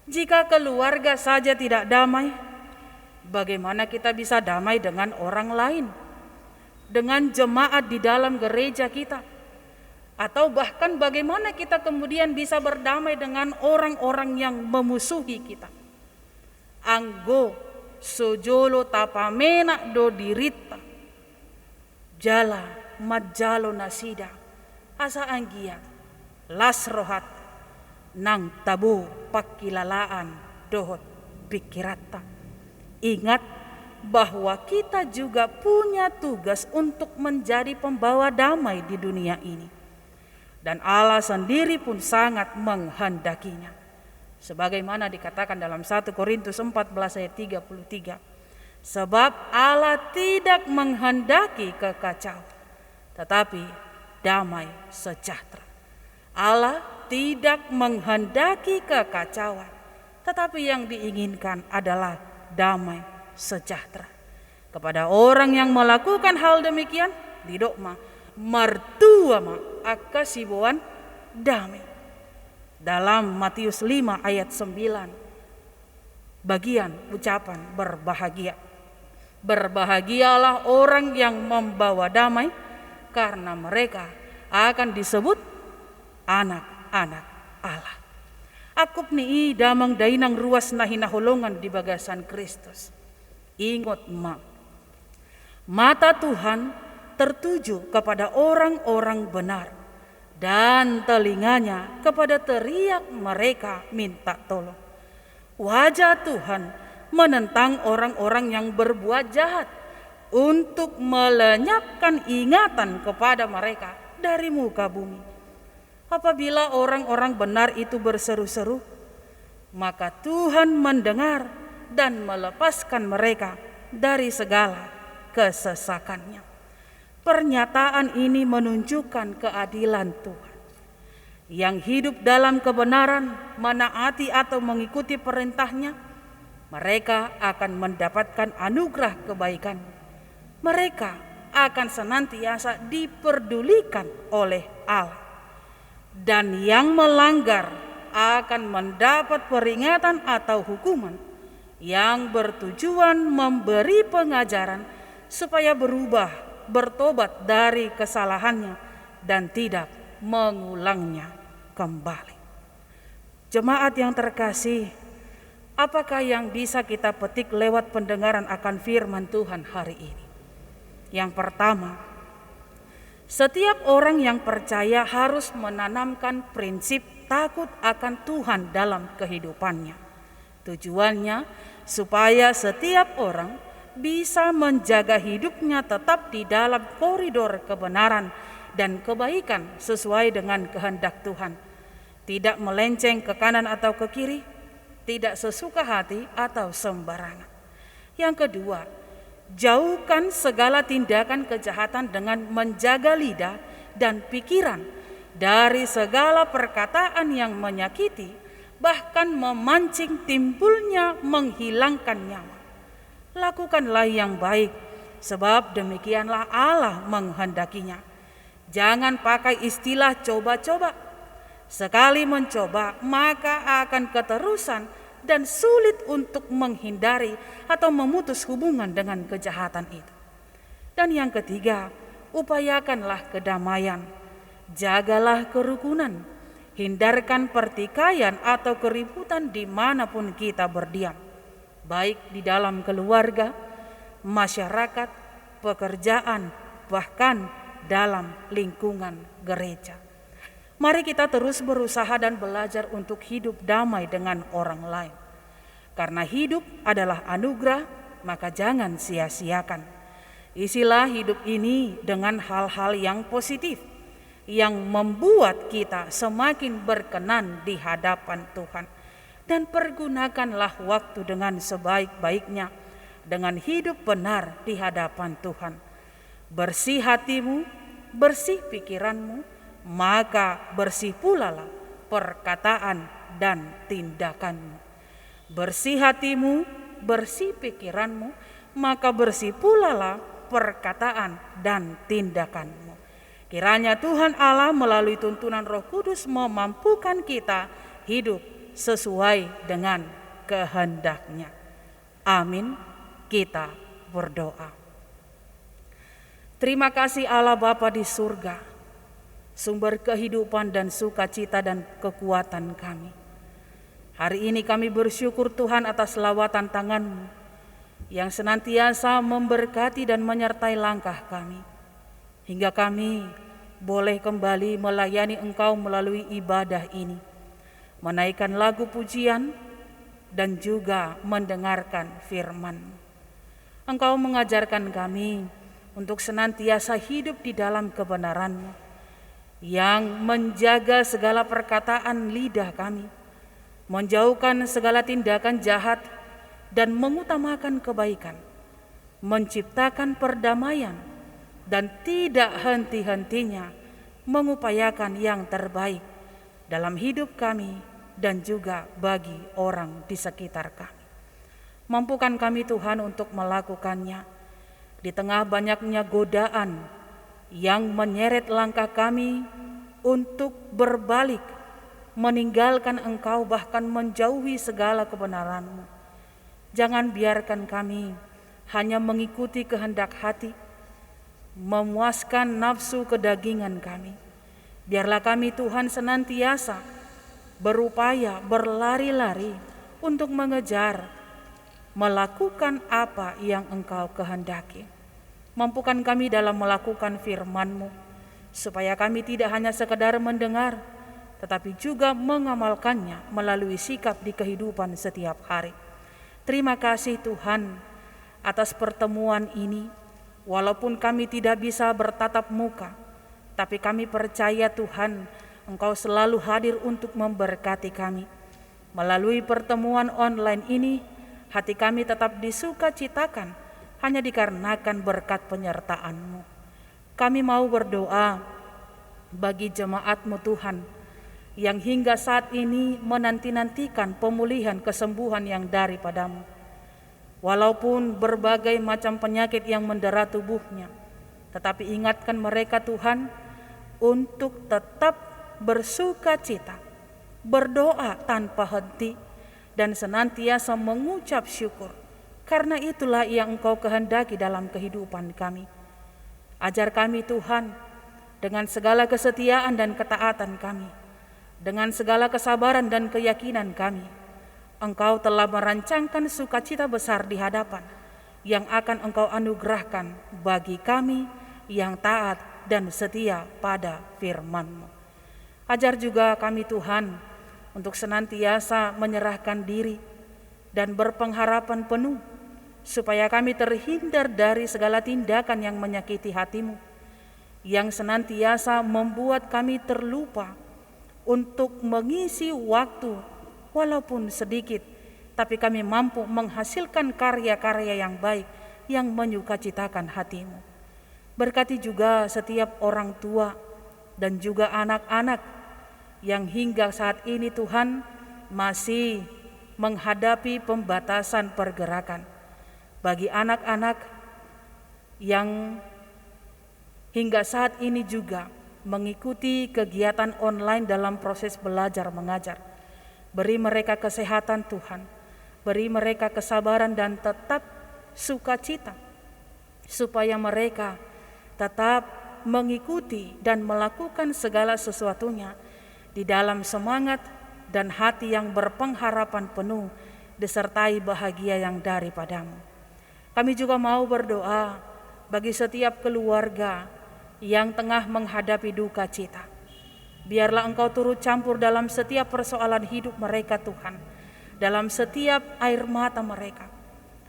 Jika keluarga saja tidak damai, bagaimana kita bisa damai dengan orang lain, dengan jemaat di dalam gereja kita, atau bahkan bagaimana kita kemudian bisa berdamai dengan orang-orang yang memusuhi kita. Anggo sojolo tapamena do dirita jala majalo nasida asa anggia lasrohat nang tabu pakilalaan dohot pikirata. Ingat bahwa kita juga punya tugas untuk menjadi pembawa damai di dunia ini. Dan Allah sendiri pun sangat menghendakinya. Sebagaimana dikatakan dalam 1 Korintus 14 ayat 33. Sebab Allah tidak menghendaki kekacauan, tetapi damai sejahtera. Allah tidak menghendaki kekacauan, tetapi yang diinginkan adalah damai sejahtera. Kepada orang yang melakukan hal demikian, didokma mertua ma akasibuan damai. Dalam Matius 5 ayat 9 bagian ucapan berbahagia. Berbahagialah orang yang membawa damai, karena mereka akan disebut anak-anak Allah. Akup ni damang dainang ruas na hinaholongan di bagasan Kristus. Ingat mata Tuhan tertuju kepada orang-orang benar, dan telinganya kepada teriak mereka minta tolong. Wajah Tuhan menentang orang-orang yang berbuat jahat, untuk melenyapkan ingatan kepada mereka dari muka bumi. Apabila orang-orang benar itu berseru-seru, maka Tuhan mendengar dan melepaskan mereka dari segala kesesakannya. Pernyataan ini menunjukkan keadilan Tuhan. Yang hidup dalam kebenaran, menaati atau mengikuti perintahnya, mereka akan mendapatkan anugerah kebaikan. Mereka akan senantiasa diperdulikan oleh Allah. Dan yang melanggar akan mendapat peringatan atau hukuman yang bertujuan memberi pengajaran supaya berubah, bertobat dari kesalahannya dan tidak mengulangnya kembali. Jemaat yang terkasih, apakah yang bisa kita petik lewat pendengaran akan firman Tuhan hari ini? Yang pertama, setiap orang yang percaya harus menanamkan prinsip takut akan Tuhan dalam kehidupannya. Tujuannya supaya setiap orang bisa menjaga hidupnya tetap di dalam koridor kebenaran dan kebaikan sesuai dengan kehendak Tuhan. Tidak melenceng ke kanan atau ke kiri, tidak sesuka hati atau sembarangan. Yang kedua, jauhkan segala tindakan kejahatan dengan menjaga lidah dan pikiran dari segala perkataan yang menyakiti, bahkan memancing timbulnya menghilangkan nyawa. Lakukanlah yang baik, sebab demikianlah Allah menghendakinya. Jangan pakai istilah coba-coba. Sekali mencoba, maka akan keterusan dan sulit untuk menghindari atau memutus hubungan dengan kejahatan itu. Dan yang ketiga, upayakanlah kedamaian, jagalah kerukunan, hindarkan pertikaian atau keributan dimanapun kita berdiam, baik di dalam keluarga, masyarakat, pekerjaan, bahkan dalam lingkungan gereja. Mari kita terus berusaha dan belajar untuk hidup damai dengan orang lain. Karena hidup adalah anugerah, maka jangan sia-siakan. Isilah hidup ini dengan hal-hal yang positif, yang membuat kita semakin berkenan di hadapan Tuhan. Dan pergunakanlah waktu dengan sebaik-baiknya, dengan hidup benar di hadapan Tuhan. Bersih hatimu, bersih pikiranmu, maka bersih pula lah perkataan dan tindakanmu. Bersih hatimu, bersih pikiranmu, maka bersih pula lah perkataan dan tindakanmu. Kiranya Tuhan Allah melalui tuntunan Roh Kudus memampukan kita hidup sesuai dengan kehendak-Nya. Amin. Kita berdoa. Terima kasih Allah Bapa di surga, sumber kehidupan dan sukacita dan kekuatan kami. Hari ini kami bersyukur Tuhan atas lawatan tangan-Mu yang senantiasa memberkati dan menyertai langkah kami, hingga kami boleh kembali melayani Engkau melalui ibadah ini, menaikkan lagu pujian dan juga mendengarkan firman-Mu. Engkau mengajarkan kami untuk senantiasa hidup di dalam kebenaran-Mu, yang menjaga segala perkataan lidah kami, menjauhkan segala tindakan jahat dan mengutamakan kebaikan, menciptakan perdamaian dan tidak henti-hentinya mengupayakan yang terbaik dalam hidup kami dan juga bagi orang di sekitar kami. Mampukan kami Tuhan untuk melakukannya di tengah banyaknya godaan yang menyeret langkah kami untuk berbalik, meninggalkan Engkau, bahkan menjauhi segala kebenaran-Mu. Jangan biarkan kami hanya mengikuti kehendak hati, memuaskan nafsu kedagingan kami. Biarlah kami Tuhan senantiasa berupaya berlari-lari untuk mengejar, melakukan apa yang Engkau kehendaki. Mampukan kami dalam melakukan firman-Mu, supaya kami tidak hanya sekedar mendengar, tetapi juga mengamalkannya melalui sikap di kehidupan setiap hari. Terima kasih Tuhan atas pertemuan ini, Walaupun kami tidak bisa bertatap muka, tapi kami percaya Tuhan, Engkau selalu hadir untuk memberkati kami. Melalui pertemuan online ini, hati kami tetap disukacitakan hanya dikarenakan berkat penyertaan-Mu. Kami mau berdoa bagi jemaat-Mu Tuhan, yang hingga saat ini menanti-nantikan pemulihan kesembuhan yang daripadamu. Walaupun berbagai macam penyakit yang mendera tubuhnya, tetapi ingatkan mereka Tuhan untuk tetap bersukacita, berdoa tanpa henti, dan senantiasa mengucap syukur, karena itulah yang Engkau kehendaki dalam kehidupan kami. Ajar kami Tuhan, dengan segala kesetiaan dan ketaatan kami, dengan segala kesabaran dan keyakinan kami, Engkau telah merancangkan sukacita besar di hadapan yang akan Engkau anugerahkan bagi kami yang taat dan setia pada firman-Mu. Ajar juga kami Tuhan untuk senantiasa menyerahkan diri dan berpengharapan penuh, supaya kami terhindar dari segala tindakan yang menyakiti hati-Mu, yang senantiasa membuat kami terlupa untuk mengisi waktu walaupun sedikit, tapi kami mampu menghasilkan karya-karya yang baik yang menyukacitakan hati-Mu. Berkati juga setiap orang tua dan juga anak-anak yang hingga saat ini Tuhan masih menghadapi pembatasan pergerakan. Bagi anak-anak yang hingga saat ini juga mengikuti kegiatan online dalam proses belajar mengajar, beri mereka kesehatan Tuhan, beri mereka kesabaran dan tetap sukacita, supaya mereka tetap mengikuti dan melakukan segala sesuatunya di dalam semangat dan hati yang berpengharapan penuh, disertai bahagia yang daripadamu. Kami juga mau berdoa bagi setiap keluarga yang tengah menghadapi duka cita. Biarlah Engkau turut campur dalam setiap persoalan hidup mereka Tuhan, dalam setiap air mata mereka,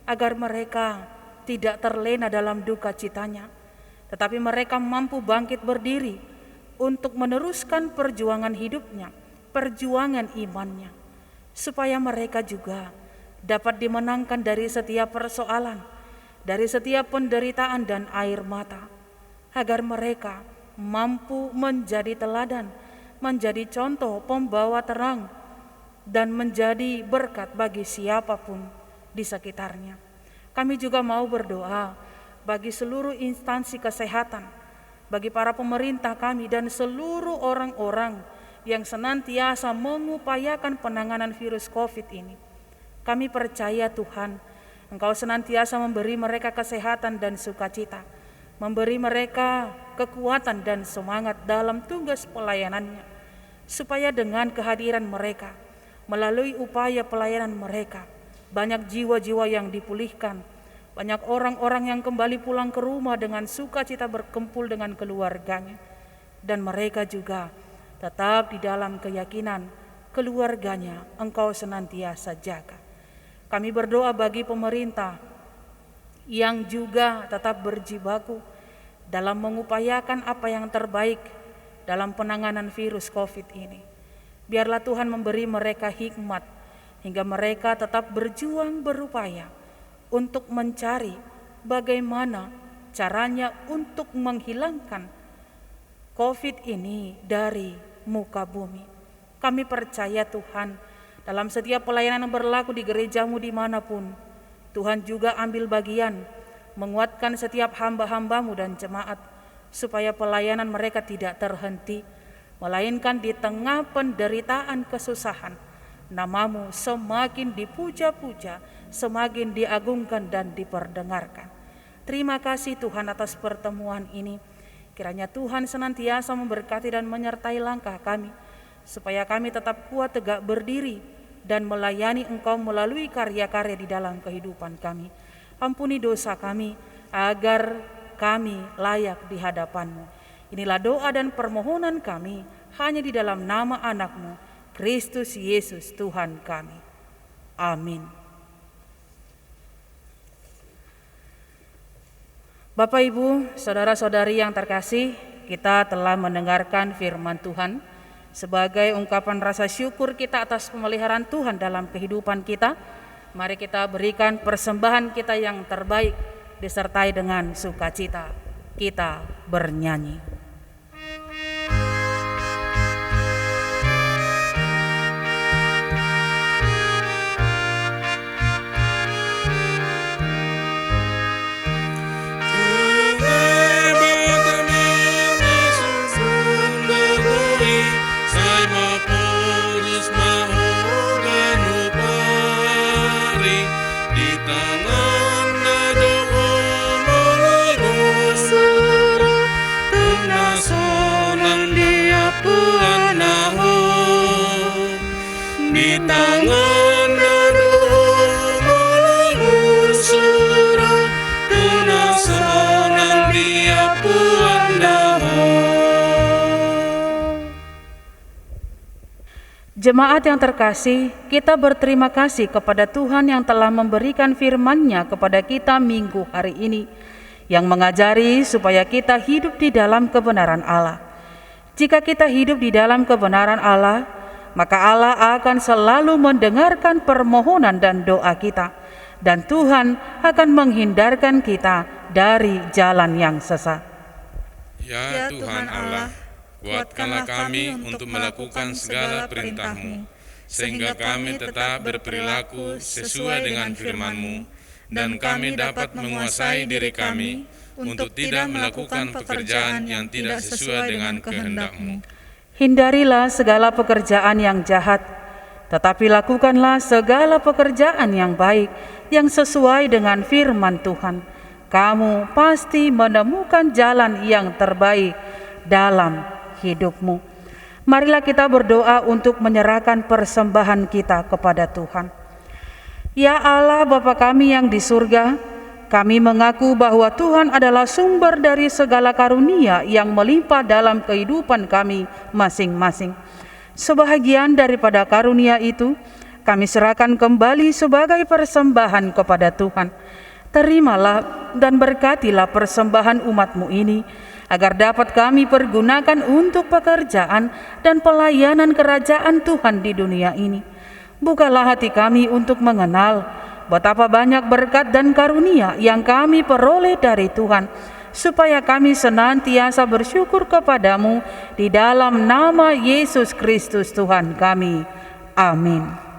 agar mereka tidak terlena dalam duka citanya, tetapi mereka mampu bangkit berdiri untuk meneruskan perjuangan hidupnya, perjuangan imannya, supaya mereka juga dapat dimenangkan dari setiap persoalan, dari setiap penderitaan dan air mata, agar mereka mampu menjadi teladan, menjadi contoh pembawa terang, dan menjadi berkat bagi siapapun di sekitarnya. Kami juga mau berdoa bagi seluruh instansi kesehatan, bagi para pemerintah kami dan seluruh orang-orang yang senantiasa mengupayakan penanganan virus COVID ini. Kami percaya Tuhan, Engkau senantiasa memberi mereka kesehatan dan sukacita, memberi mereka kekuatan dan semangat dalam tugas pelayanannya, supaya dengan kehadiran mereka, melalui upaya pelayanan mereka, banyak jiwa-jiwa yang dipulihkan, banyak orang-orang yang kembali pulang ke rumah dengan sukacita berkumpul dengan keluarganya, dan mereka juga tetap di dalam keyakinan keluarganya Engkau senantiasa jaga. Kami berdoa bagi pemerintah yang juga tetap berjibaku dalam mengupayakan apa yang terbaik dalam penanganan virus COVID ini. Biarlah Tuhan memberi mereka hikmat hingga mereka tetap berjuang berupaya untuk mencari bagaimana caranya untuk menghilangkan COVID ini dari muka bumi. Kami percaya Tuhan, dalam setiap pelayanan yang berlaku di gerejamu dimanapun, Tuhan juga ambil bagian, menguatkan setiap hamba-hambamu dan jemaat, supaya pelayanan mereka tidak terhenti, melainkan di tengah penderitaan kesusahan, namamu semakin dipuja-puja, semakin diagungkan dan diperdengarkan. Terima kasih Tuhan atas pertemuan ini. Kiranya Tuhan senantiasa memberkati dan menyertai langkah kami, supaya kami tetap kuat tegak berdiri dan melayani Engkau melalui karya-karya di dalam kehidupan kami. Ampuni dosa kami, agar kami layak di hadapan-Mu. Inilah doa dan permohonan kami, hanya di dalam nama anak-Mu, Kristus Yesus Tuhan kami. Amin. Bapak, Ibu, saudara-saudari yang terkasih, kita telah mendengarkan firman Tuhan. Sebagai ungkapan rasa syukur kita atas pemeliharaan Tuhan dalam kehidupan kita, mari kita berikan persembahan kita yang terbaik disertai dengan sukacita. Kita bernyanyi. Jemaat yang terkasih, kita berterima kasih kepada Tuhan yang telah memberikan firman-Nya kepada kita minggu hari ini, yang mengajari supaya kita hidup di dalam kebenaran Allah. Jika kita hidup di dalam kebenaran Allah, maka Allah akan selalu mendengarkan permohonan dan doa kita, dan Tuhan akan menghindarkan kita dari jalan yang sesat. Ya Tuhan Allah, kuatkanlah kami untuk melakukan segala perintah-Mu, sehingga kami tetap berperilaku sesuai dengan firman-Mu, dan kami dapat menguasai diri kami untuk tidak melakukan pekerjaan yang tidak sesuai dengan kehendak-Mu. Hindarilah segala pekerjaan yang jahat, tetapi lakukanlah segala pekerjaan yang baik, yang sesuai dengan firman Tuhan. Kamu pasti menemukan jalan yang terbaik dalam hidupmu. Marilah kita berdoa untuk menyerahkan persembahan kita kepada Tuhan. Ya Allah, Bapa kami yang di surga, kami mengaku bahwa Tuhan adalah sumber dari segala karunia yang melimpah dalam kehidupan kami masing-masing. Sebahagian daripada karunia itu, kami serahkan kembali sebagai persembahan kepada Tuhan. Terimalah dan berkatilah persembahan umat-Mu ini, agar dapat kami pergunakan untuk pekerjaan dan pelayanan kerajaan Tuhan di dunia ini. Bukalah hati kami untuk mengenal betapa banyak berkat dan karunia yang kami peroleh dari Tuhan, supaya kami senantiasa bersyukur kepadamu di dalam nama Yesus Kristus Tuhan kami. Amin.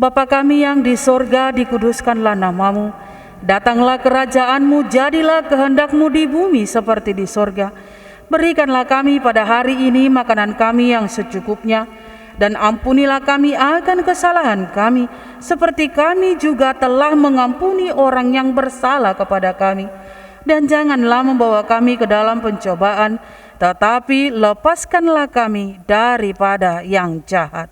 Bapa kami yang di sorga, dikuduskanlah namamu. Datanglah kerajaan-Mu, jadilah kehendak-Mu di bumi seperti di sorga. Berikanlah kami pada hari ini makanan kami yang secukupnya, dan ampunilah kami akan kesalahan kami, seperti kami juga telah mengampuni orang yang bersalah kepada kami. Dan janganlah membawa kami ke dalam pencobaan, tetapi lepaskanlah kami daripada yang jahat.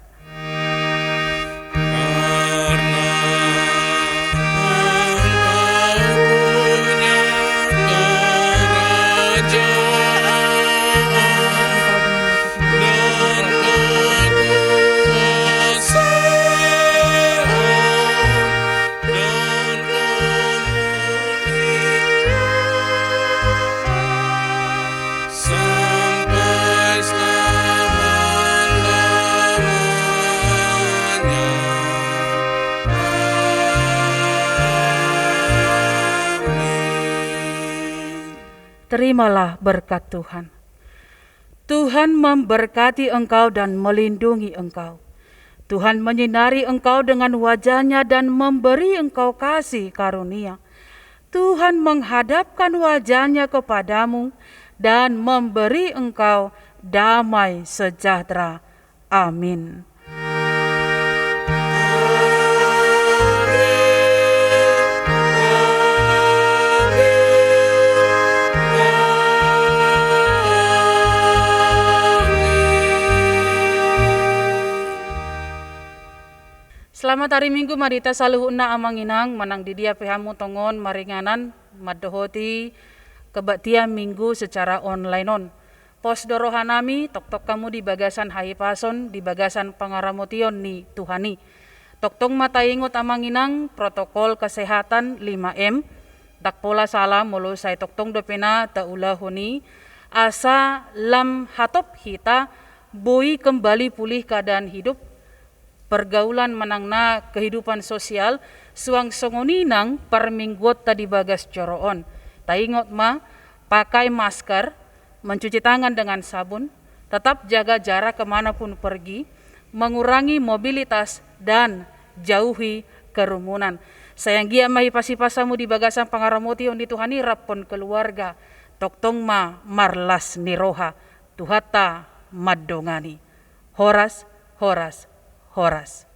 Terimalah berkat Tuhan. Tuhan memberkati engkau dan melindungi engkau. Tuhan menyinari engkau dengan wajah-Nya dan memberi engkau kasih karunia. Tuhan menghadapkan wajah-Nya kepadamu dan memberi engkau damai sejahtera. Amin. Selamat hari Minggu marita saluhuna amanginang manang di dia pehamu tongon maringanan madohoti kebaktian Minggu secara online on. Pos dorohanami tok-tok kamu di bagasan hai pason di bagasan pangaramotion ni Tuhani. Tok-tok mata ingot amanginang protokol kesehatan 5M. Dak pola salam mulu say tok-tok dopena taulahuni asa lam hatop hita boi kembali pulih keadaan hidup pergaulan menangna kehidupan sosial suang songoninang permingguot tadi bagas coroon. Taingot ma pakai masker, mencuci tangan dengan sabun, tetap jaga jarak kemanapun pergi, mengurangi mobilitas dan jauhi kerumunan. Sayang gia mahi pasipasamu di bagasan pangaramotion di Tuhani rapon keluarga. Toktong ma marlas niroha, tuhata madongani. Horas, horas, horas.